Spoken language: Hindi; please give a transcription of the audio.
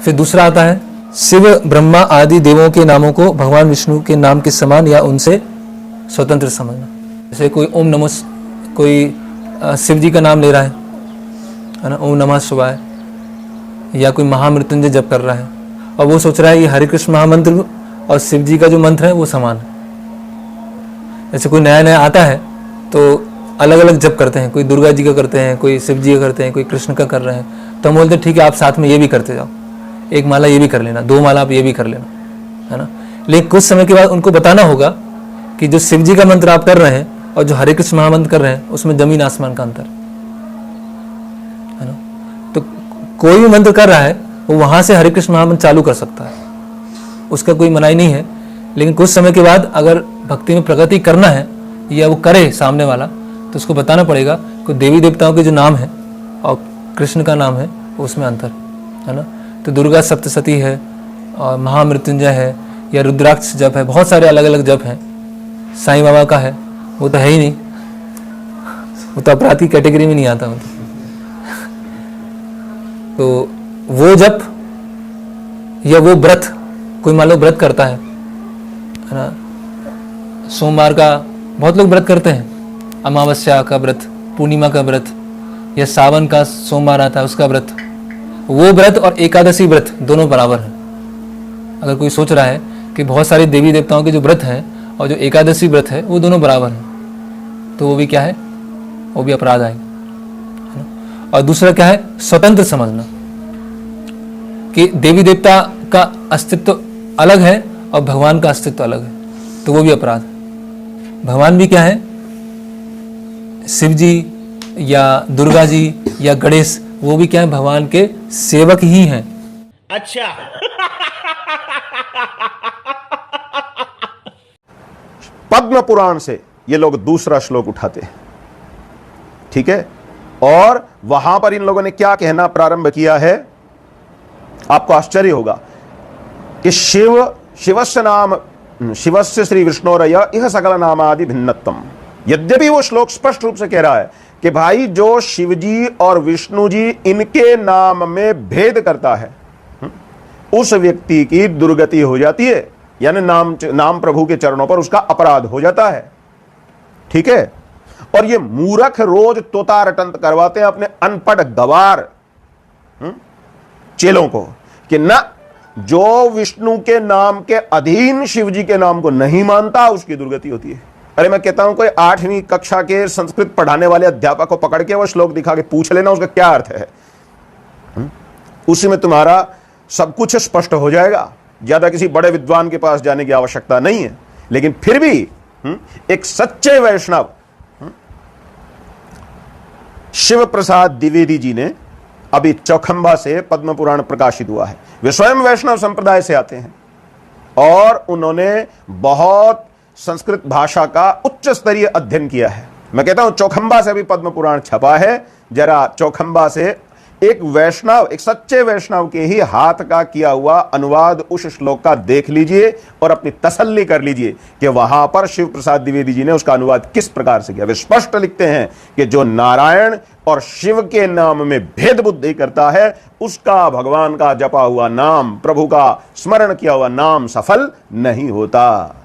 फिर दूसरा आता है, शिव ब्रह्मा आदि देवों के नामों को भगवान विष्णु के नाम के समान या उनसे स्वतंत्र समझना। जैसे कोई ओम नमः, कोई शिव जी का नाम ले रहा है ना, ओम नमः शिवाय, या कोई महामृत्युंजय जप कर रहा है और वो सोच रहा है ये हरे कृष्ण महामंत्र और शिव जी का जो मंत्र है वो समान है। जैसे कोई नया नया आता है तो अलग अलग जप करते हैं, कोई दुर्गा जी का करते हैं, कोई शिव जी का करते हैं, कोई कृष्ण का कर रहे हैं, तो हम बोलते हैं ठीक है आप साथ में ये भी करते जाओ, एक माला ये भी कर लेना, 2 माला आप ये भी कर लेना, है ना। लेकिन कुछ समय के बाद उनको बताना होगा कि जो शिव जी का मंत्र आप कर रहे हैं और जो हरे कृष्ण महामंत्र कर रहे हैं उसमें जमीन आसमान का अंतर है ना। तो कोई भी मंत्र कर रहा है वो वहां से हरे कृष्ण महामंत्र चालू कर सकता है, उसका कोई मनाही नहीं है। लेकिन कुछ समय के बाद अगर भक्ति में प्रगति करना है या वो करे सामने वाला, तो उसको बताना पड़ेगा कि देवी देवताओं के जो नाम है और कृष्ण का नाम है उसमें अंतर है ना। तो दुर्गा सप्तशती है और महामृत्युंजय है या रुद्राक्ष जप है, बहुत सारे अलग अलग जप हैं। साईं बाबा का है, वो तो है ही नहीं, वो तो अपराध की कैटेगरी में नहीं आता मतलब। तो वो जप या वो व्रत, कोई मान लो व्रत करता है ना, सोमवार का बहुत लोग व्रत करते हैं, अमावस्या का व्रत, पूर्णिमा का व्रत, या सावन का सोमवार आता है उसका व्रत। वो व्रत और एकादशी व्रत दोनों बराबर हैं। अगर कोई सोच रहा है कि बहुत सारे देवी देवताओं के जो व्रत हैं और जो एकादशी व्रत है वो दोनों बराबर हैं, तो वो भी क्या है, वो भी अपराध आएगा। और दूसरा क्या है, स्वतंत्र समझना कि देवी देवता का अस्तित्व अलग है और भगवान का अस्तित्व अलग है, तो वो भी अपराध है। भगवान भी क्या है, शिव जी या दुर्गा जी या गणेश, वो भी क्या है, भगवान के सेवक ही हैं। अच्छा। पद्म पुराण से ये लोग दूसरा श्लोक उठाते हैं, ठीक है। और वहां पर इन लोगों ने क्या कहना प्रारंभ किया है, आपको आश्चर्य होगा कि शिवस्य नाम शिवस्य श्री विष्णोरय यह सकल नामादि भिन्नत्वम। यद्यपि वो श्लोक स्पष्ट रूप से कह रहा है कि भाई जो शिव जी और विष्णु जी इनके नाम में भेद करता है उस व्यक्ति की दुर्गति हो जाती है, यानी नाम प्रभु के चरणों पर उसका अपराध हो जाता है, ठीक है। और ये मूर्ख रोज तोता रटंत करवाते हैं अपने अनपढ़ गवार चेलों को कि ना, जो विष्णु के नाम के अधीन शिव जी के नाम को नहीं मानता उसकी दुर्गति होती है। अरे मैं कहता हूं कोई 8वीं कक्षा के संस्कृत पढ़ाने वाले अध्यापक को पकड़ के वो श्लोक दिखा के पूछ लेना उसका क्या अर्थ है, उसी में तुम्हारा सब कुछ स्पष्ट हो जाएगा। ज्यादा किसी बड़े विद्वान के पास जाने की आवश्यकता नहीं है। लेकिन फिर भी एक सच्चे वैष्णव शिव प्रसाद द्विवेदी जी ने अभी चौखंबा से पद्म पुराण प्रकाशित हुआ है। वे स्वयं वैष्णव संप्रदाय से आते हैं और उन्होंने बहुत संस्कृत भाषा का उच्च स्तरीय अध्ययन किया है। मैं कहता हूं चौखंबा से अभी पद्म पुराण छपा है, जरा चौखंबा से एक वैष्णव, एक सच्चे वैष्णव के ही हाथ का किया हुआ अनुवाद उस श्लोक का देख लीजिए और अपनी तसल्ली कर लीजिए कि वहां पर शिव प्रसाद द्विवेदी जी ने उसका अनुवाद किस प्रकार से किया। वे स्पष्ट लिखते हैं कि जो नारायण और शिव के नाम में भेद बुद्धि करता है उसका भगवान का जपा हुआ नाम, प्रभु का स्मरण किया हुआ नाम सफल नहीं होता।